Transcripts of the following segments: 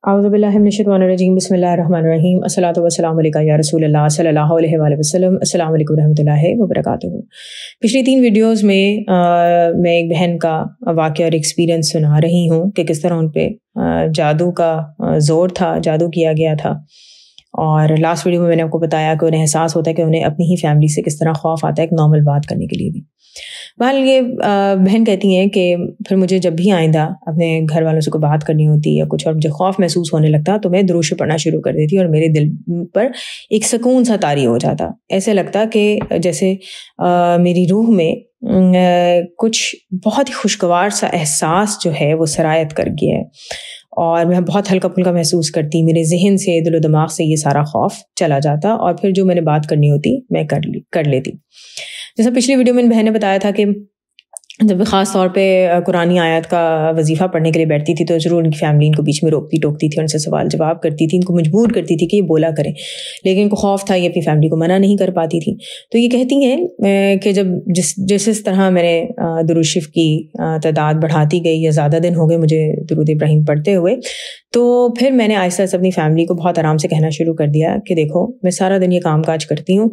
اعوذ باللہ من الشیطان الرجیم بسم اللہ الرحمن الرحیم الصلاۃ والسلام علیکہ یا رسول اللہ صلی اللہ علیہ وآلہ وسلم. السلام علیکم ورحمۃ اللہ وبرکاتہ. پچھلی 3 ویڈیوز میں میں ایک بہن کا واقعہ اور ایکسپیرئنس سنا رہی ہوں کہ کس طرح ان پہ جادو کا زور تھا، جادو کیا گیا تھا. اور لاسٹ ویڈیو میں میں نے آپ کو بتایا کہ انہیں احساس ہوتا ہے کہ انہیں اپنی ہی فیملی سے کس طرح خوف آتا ہے ایک نارمل بات کرنے کے لیے بھی. بہرحال یہ بہن کہتی ہیں کہ پھر مجھے جب بھی آئندہ اپنے گھر والوں سے کوئی بات کرنی ہوتی یا کچھ اور مجھے خوف محسوس ہونے لگتا تو میں درود شریف پڑھنا شروع کر دیتی اور میرے دل پر ایک سکون سا طاری ہو جاتا. ایسے لگتا کہ جیسے میری روح میں کچھ بہت ہی خوشگوار سا احساس جو ہے وہ سرایت کر گیا ہے اور میں بہت ہلکا پھلکا محسوس کرتی. میرے ذہن سے، دل و دماغ سے یہ سارا خوف چلا جاتا اور پھر جو میں نے بات کرنی ہوتی میں کر لیتی. جیسا پچھلی ویڈیو میں ان بہن نے بتایا تھا کہ جب خاص طور پہ قرآنی آیات کا وظیفہ پڑھنے کے لیے بیٹھتی تھی تو ضرور ان کی فیملی ان کو بیچ میں روکتی ٹوکتی تھی، ان سے سوال جواب کرتی تھی، ان کو مجبور کرتی تھی کہ یہ بولا کریں، لیکن ان کو خوف تھا، یہ اپنی فیملی کو منع نہیں کر پاتی تھی. تو یہ کہتی ہیں کہ جب جس طرح میں نے درود شریف کی تعداد بڑھاتی گئی یا زیادہ دن ہو گئے مجھے درود ابراہیم پڑھتے ہوئے، تو پھر میں نے آہستہ آہستہ اپنی فیملی کو بہت آرام سے کہنا شروع کر دیا کہ دیکھو میں سارا دن یہ کام کاج کرتی ہوں،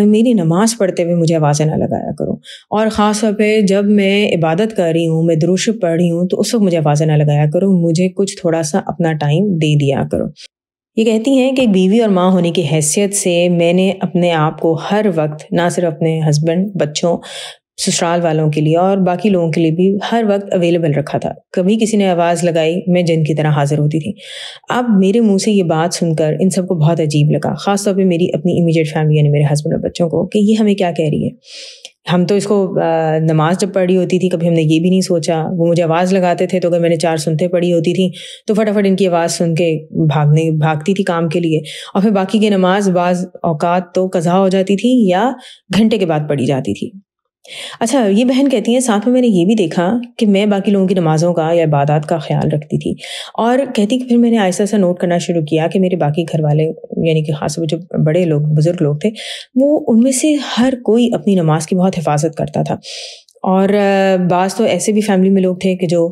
میری نماز پڑھتے ہوئے مجھے آوازیں نہ لگایا کرو، اور خاص طور پہ جب میں عبادت کر رہی ہوں، میں درود شریف پڑھ رہی ہوں تو اس وقت مجھے آوازیں نہ لگایا کرو، مجھے کچھ تھوڑا سا اپنا ٹائم دے دیا کرو. یہ کہتی ہیں کہ ایک بیوی اور ماں ہونے کی حیثیت سے میں نے اپنے آپ کو ہر وقت نہ صرف اپنے ہسبینڈ، بچوں، سسرال والوں کے لیے اور باقی لوگوں کے لیے بھی ہر وقت اویلیبل رکھا تھا. کبھی کسی نے آواز لگائی میں جن کی طرح حاضر ہوتی تھی. اب میرے منہ سے یہ بات سن کر ان سب کو بہت عجیب لگا، خاص طور پہ میری اپنی امیڈیٹ فیملی یعنی میرے ہسبینڈ اور بچوں کو، کہ یہ ہمیں کیا کہہ رہی ہے. ہم تو اس کو نماز جب پڑھی ہوتی تھی کبھی ہم نے یہ بھی نہیں سوچا. وہ مجھے آواز لگاتے تھے تو اگر میں نے 4 سنتے پڑھی ہوتی تھیں تو فٹافٹ ان کی آواز سن کے بھاگتی تھی کام کے لیے، اور پھر باقی کی نماز بعض اوقات تو قضا ہو جاتی تھی یا گھنٹے کے بعد پڑھی جاتی تھی. اچھا، یہ بہن کہتی ہیں ساتھ میں نے یہ بھی دیکھا کہ میں باقی لوگوں کی نمازوں کا یا عبادات کا خیال رکھتی تھی، اور کہتی کہ پھر میں نے آہستہ آہستہ نوٹ کرنا شروع کیا کہ میرے باقی گھر والے یعنی کہ خاص طور پہ جو بڑے لوگ، بزرگ لوگ تھے، وہ ان میں سے ہر کوئی اپنی نماز کی بہت حفاظت کرتا تھا. اور بعض تو ایسے بھی فیملی میں لوگ تھے کہ جو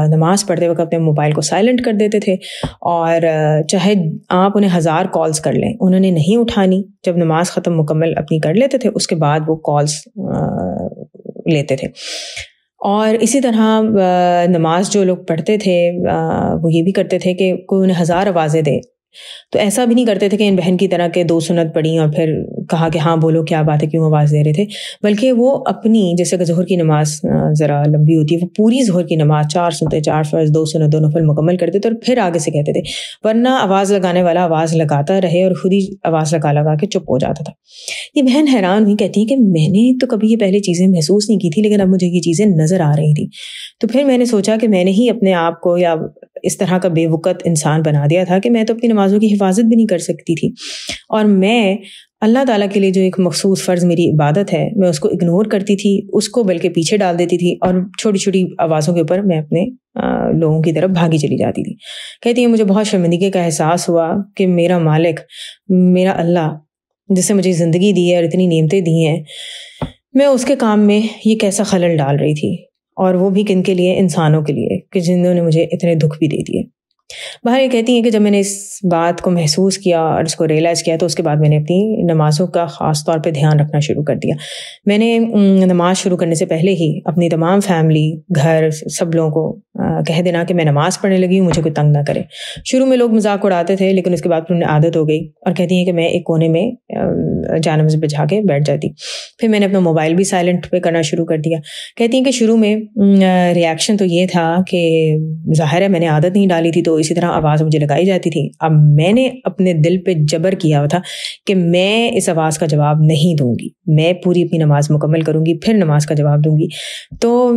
نماز پڑھتے وقت اپنے موبائل کو سائلنٹ کر دیتے تھے، اور چاہے آپ انہیں 1000 کالز کر لیں انہوں نے نہیں اٹھانی. جب نماز ختم مکمل اپنی کر لیتے تھے اس کے بعد وہ کالز لیتے تھے. اور اسی طرح نماز جو لوگ پڑھتے تھے وہ یہ بھی کرتے تھے کہ کوئی انہیں 1000 آوازیں دے تو ایسا بھی نہیں کرتے تھے کہ ان بہن کی طرح کے 2 سنت پڑھی اور پھر کہا کہ ہاں بولو کیا بات ہے کیوں آواز دے رہے تھے، بلکہ وہ اپنی جیسے کہ ظہر کی نماز ذرا لمبی ہوتی ہے، وہ پوری ظہر کی نماز 4 سنتے 4 فرض 2 سنت 2 نفل مکمل کرتے تھے اور پھر آگے سے کہتے تھے، ورنہ آواز لگانے والا آواز لگاتا رہے اور خود ہی آواز لگا کے چپ ہو جاتا تھا. یہ بہن حیران ہوئی، کہتی ہے کہ میں نے تو کبھی یہ پہلے چیزیں محسوس نہیں کی تھی لیکن اب مجھے یہ چیزیں نظر آ رہی تھی. تو پھر میں نے سوچا کہ میں نے ہی اپنے آپ کو یا اس طرح کا بے وقت انسان بنا دیا تھا کہ میں تو اپنی نمازوں کی حفاظت بھی نہیں کر سکتی تھی، اور میں اللہ تعالیٰ کے لیے جو ایک مخصوص فرض میری عبادت ہے میں اس کو اگنور کرتی تھی، اس کو بلکہ پیچھے ڈال دیتی تھی اور چھوٹی چھوٹی آوازوں کے اوپر میں اپنے لوگوں کی طرف بھاگی چلی جاتی تھی. کہتی ہے مجھے بہت شرمندگی کا احساس ہوا کہ میرا مالک، میرا اللہ جس سے مجھے زندگی دی ہے اور اتنی نعمتیں دی ہیں، میں اس کے کام میں یہ کیسا خلل ڈال رہی تھی، اور وہ بھی کن کے لیے، انسانوں کے لیے کہ جنہوں نے مجھے اتنے دکھ بھی دے دیے. باہر یہ کہتی ہیں کہ جب میں نے اس بات کو محسوس کیا اور اس کو ریئلائز کیا تو اس کے بعد میں نے اپنی نمازوں کا خاص طور پہ دھیان رکھنا شروع کر دیا. میں نے نماز شروع کرنے سے پہلے ہی اپنی تمام فیملی، گھر، سب لوگوں کو کہہ دینا کہ میں نماز پڑھنے لگی ہوں، مجھے کوئی تنگ نہ کرے. شروع میں لوگ مذاق اڑاتے تھے لیکن اس کے بعد پھر انہیں عادت ہو گئی، اور کہتی ہیں کہ میں ایک کونے میں جانماز بجھا کے بیٹھ جاتی. پھر میں نے اپنا موبائل بھی سائلنٹ پہ کرنا شروع کر دیا. کہتی ہیں کہ شروع میں ریاکشن تو یہ تھا کہ ظاہر ہے میں نے عادت نہیں ڈالی تھی تو اسی طرح آواز مجھے لگائی جاتی تھی. اب میں نے اپنے دل پہ جبر کیا ہوا تھا کہ میں اس آواز کا جواب نہیں دوں گی، میں پوری اپنی نماز مکمل کروں گی پھر نماز کا جواب دوں گی. تو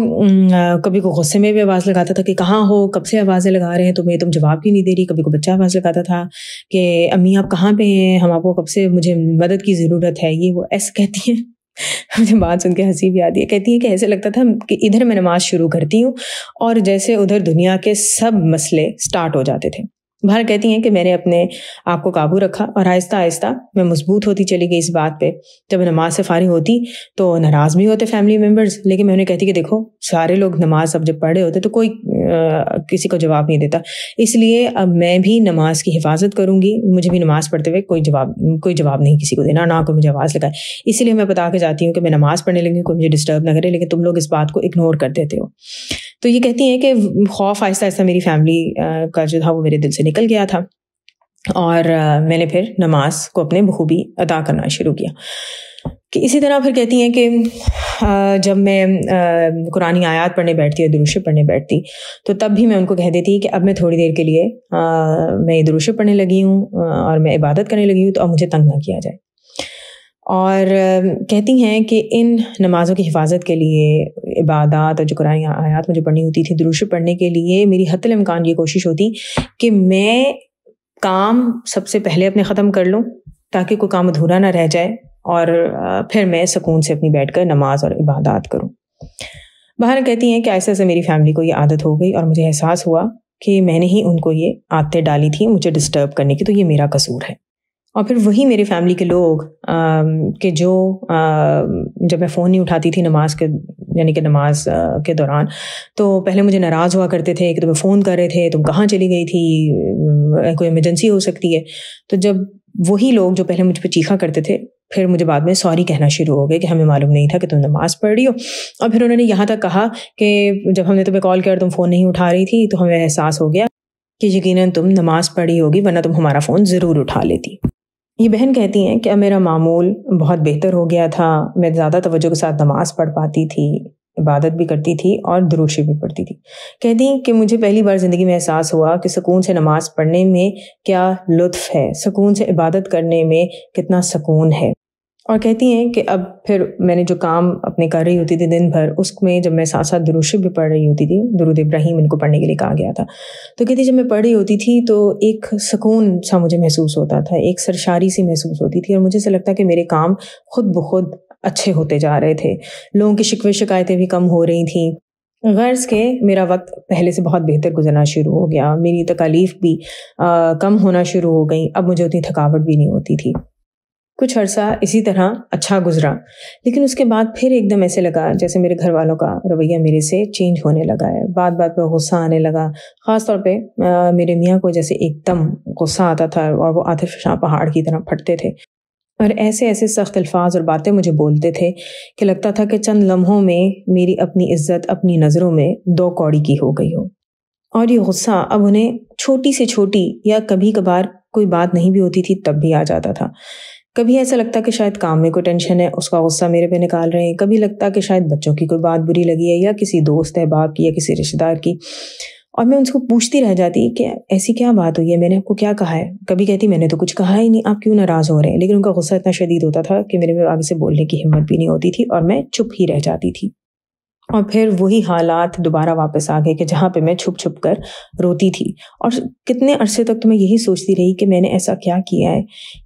کبھی کو غصے میں بھی آواز لگاتا تھا کہ کہاں ہو، کب سے آوازیں لگا رہے ہیں تمہیں، تم جواب کیوں نہیں دے رہی. کبھی کو بچہ آواز لگاتا تھا کہ امی آپ کہاں پہ ہیں، ہم آپ کو کب سے، مجھے مدد کی ضرورت ہے، یہ وہ ایسے کہتی ہیں. مجھے بات سن کے ہنسی بھی آتی ہے. کہتی ہے کہ ایسے لگتا تھا کہ ادھر میں نماز شروع کرتی ہوں اور جیسے ادھر دنیا کے سب مسئلے سٹارٹ ہو جاتے تھے. باہر کہتی ہیں کہ میں نے اپنے آپ کو قابو رکھا اور آہستہ آہستہ میں مضبوط ہوتی چلی گئی اس بات پہ. جب نماز سے فارغ ہوتی تو ناراض بھی ہوتے فیملی ممبرز، لیکن میں انہیں کہتی کہ دیکھو سارے لوگ نماز اب جب پڑھ رہے ہوتے تو کوئی کسی کو جواب نہیں دیتا. اس لیے اب میں بھی نماز کی حفاظت کروں گی. مجھے بھی نماز پڑھتے ہوئے کوئی جواب نہیں کسی کو دینا, نہ کوئی مجھے آواز لگائے. اسی لیے میں بتا کے جاتی ہوں کہ میں نماز پڑھنے لگی, کوئی مجھے ڈسٹرب نہ کرے, لیکن تم لوگ اس بات کو اگنور کر دیتے ہو. تو یہ کہتی ہیں کہ خوف آہستہ آہستہ میری فیملی کا جو تھا وہ میرے دل سے نکل گیا تھا, اور میں نے پھر نماز کو اپنے بخوبی ادا کرنا شروع کیا. کہ اسی طرح پھر کہتی ہیں کہ جب میں قرآنی آیات پڑھنے بیٹھتی اور درود شریف پڑھنے بیٹھتی تو تب بھی میں ان کو کہہ دیتی کہ اب میں تھوڑی دیر کے لیے میں درود شریف پڑھنے لگی ہوں اور میں عبادت کرنے لگی ہوں, تو اب مجھے تنگ نہ کیا جائے. اور کہتی ہیں کہ ان نمازوں کی حفاظت کے لیے, عبادات اور جو قرآن آیات مجھے پڑھنی ہوتی تھی, درود شریف پڑھنے کے لیے میری حتی الامکان یہ کوشش ہوتی کہ میں کام سب سے پہلے اپنے ختم کر لوں تاکہ کوئی کام ادھورا نہ رہ جائے, اور پھر میں سکون سے اپنی بیٹھ کر نماز اور عبادات کروں. باہر کہتی ہیں کہ ایسے سے میری فیملی کو یہ عادت ہو گئی, اور مجھے احساس ہوا کہ میں نے ہی ان کو یہ عادتیں ڈالی تھیں مجھے ڈسٹرب کرنے کی, تو یہ میرا قصور ہے. اور پھر وہی میری فیملی کے لوگ کہ جو جب میں فون نہیں اٹھاتی تھی نماز کے یعنی کہ نماز کے دوران, تو پہلے مجھے ناراض ہوا کرتے تھے کہ تمہیں فون کر رہے تھے, تم کہاں چلی گئی تھی, کوئی ایمرجنسی ہو سکتی ہے. تو جب وہی لوگ جو پہلے مجھ پہ چیخا کرتے تھے پھر مجھے بعد میں سوری کہنا شروع ہو گئے کہ ہمیں معلوم نہیں تھا کہ تم نماز پڑھ رہی ہو. اور پھر انہوں نے یہاں تک کہا کہ جب ہم نے تمہیں کال کیا اور تم فون نہیں اٹھا رہی تھی تو ہمیں احساس ہو گیا کہ یقیناً تم نماز پڑھی ہوگی, ورنہ تم ہمارا فون ضرور اٹھا لیتی. یہ بہن کہتی ہیں کہ اب میرا معمول بہت بہتر ہو گیا تھا, میں زیادہ توجہ کے ساتھ نماز پڑھ پاتی تھی, عبادت بھی کرتی تھی اور درود شریف بھی پڑھتی تھی. کہتی ہیں کہ مجھے پہلی بار زندگی میں احساس ہوا کہ سکون سے نماز پڑھنے میں کیا لطف ہے, سکون سے عبادت کرنے میں کتنا سکون ہے. اور کہتی ہیں کہ اب پھر میں نے جو کام اپنے کر رہی ہوتی تھی دن بھر, اس میں جب میں ساتھ ساتھ درود شریف بھی پڑھ رہی ہوتی تھی, درود ابراہیم ان کو پڑھنے کے لیے کہا گیا تھا, تو کہتی جب میں پڑھ رہی ہوتی تھی تو ایک سکون سا مجھے محسوس ہوتا تھا, ایک سرشاری سی محسوس ہوتی تھی, اور مجھے سے لگتا کہ میرے کام خود بخود اچھے ہوتے جا رہے تھے, لوگوں کی شکوے شکایتیں بھی کم ہو رہی تھیں. غرض کہ میرا وقت پہلے سے بہت بہتر گزرنا شروع ہو گیا, میری تکالیف بھی کم ہونا شروع ہو گئیں, اب مجھے اتنی تھکاوٹ بھی نہیں ہوتی تھی. کچھ عرصہ اسی طرح اچھا گزرا, لیکن اس کے بعد پھر ایک دم ایسے لگا جیسے میرے گھر والوں کا رویہ میرے سے چینج ہونے لگا ہے. بات بات پہ غصہ آنے لگا, خاص طور پہ میرے میاں کو جیسے ایک دم غصہ آتا تھا اور وہ آتش فشاں پہاڑ کی طرح پھٹتے تھے, اور ایسے ایسے سخت الفاظ اور باتیں مجھے بولتے تھے کہ لگتا تھا کہ چند لمحوں میں میری اپنی عزت اپنی نظروں میں 2 کوڑی کی ہو گئی ہو. اور یہ غصہ اب انہیں چھوٹی سے چھوٹی یا کبھی کبھار کوئی بات نہیں بھی ہوتی تھی تب بھی آ جاتا تھا. کبھی ایسا لگتا کہ شاید کام میں کوئی ٹینشن ہے, اس کا غصہ میرے پہ نکال رہے ہیں. کبھی لگتا کہ شاید بچوں کی کوئی بات بری لگی ہے یا کسی دوست احباب کی یا کسی رشتہ دار کی, اور میں ان کو پوچھتی رہ جاتی کہ ایسی کیا بات ہوئی ہے, میں نے آپ کو کیا کہا ہے. کبھی کہتی میں نے تو کچھ کہا ہی نہیں, آپ کیوں ناراض ہو رہے ہیں. لیکن ان کا غصہ اتنا شدید ہوتا تھا کہ میرے میں آگے سے بولنے کی ہمت بھی نہیں ہوتی تھی اور میں چپ ہی رہ جاتی تھی. اور پھر وہی حالات دوبارہ واپس آ گئے کہ جہاں پہ میں چھپ چھپ کر روتی تھی. اور کتنے عرصے تک تو میں یہی سوچتی رہی کہ میں نے ایسا کیا کیا ہے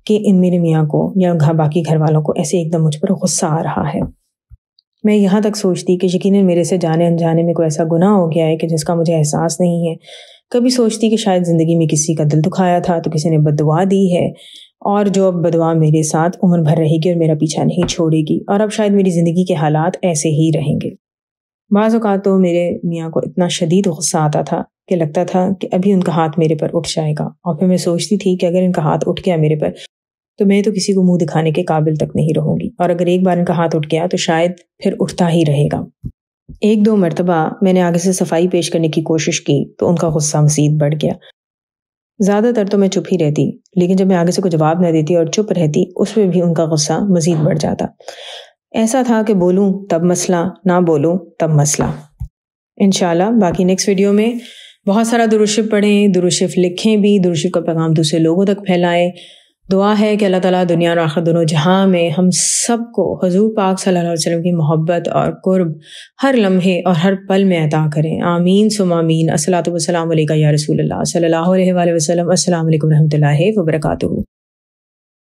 کہ ان میرے میاں کو یا باقی گھر والوں کو ایسے ایک دم مجھ پر غصہ آ رہا ہے. میں یہاں تک سوچتی کہ یقیناً میرے سے جانے انجانے میں کوئی ایسا گناہ ہو گیا ہے کہ جس کا مجھے احساس نہیں ہے. کبھی سوچتی کہ شاید زندگی میں کسی کا دل دکھایا تھا تو کسی نے بد دعا دی ہے, اور جو اب بد دعا میرے ساتھ عمر بھر رہے گی اور میرا پیچھا نہیں چھوڑے گی, اور اب شاید میری زندگی کے حالات ایسے ہی رہیں گے. بعض اوقات تو میرے میاں کو اتنا شدید غصہ آتا تھا کہ لگتا تھا کہ ابھی ان کا ہاتھ میرے پر اٹھ جائے گا, اور پھر میں سوچتی تھی کہ اگر ان کا ہاتھ اٹھ گیا میرے پر تو میں تو کسی کو منہ دکھانے کے قابل تک نہیں رہوں گی, اور اگر ایک بار ان کا ہاتھ اٹھ گیا تو شاید پھر اٹھتا ہی رہے گا. 1-2 مرتبہ میں نے آگے سے صفائی پیش کرنے کی کوشش کی تو ان کا غصہ مزید بڑھ گیا. زیادہ تر تو میں چپ ہی رہتی, لیکن جب میں آگے سے کوئی جواب نہ دیتی اور چپ رہتی اس میں بھی ان کا غصہ مزید بڑھ جاتا. ایسا تھا کہ بولوں تب مسئلہ, نہ بولوں تب مسئلہ. انشاءاللہ باقی نیکسٹ ویڈیو میں بہت سارا درود شریف پڑھیں, درود شریف لکھیں بھی, درود شریف کا پیغام دوسرے لوگوں تک پھیلائیں. دعا ہے کہ اللہ تعالیٰ دنیا اور آخرت دونوں جہاں میں ہم سب کو حضور پاک صلی اللہ علیہ وسلم کی محبت اور قرب ہر لمحے اور ہر پل میں عطا کریں. آمین ثم آمین. الصلاۃ والسلام علیکہ یا رسول اللہ صلی اللہ علیہ وآلہ وسلم. السلام علیکم ورحمۃ اللہ وبرکاتہ.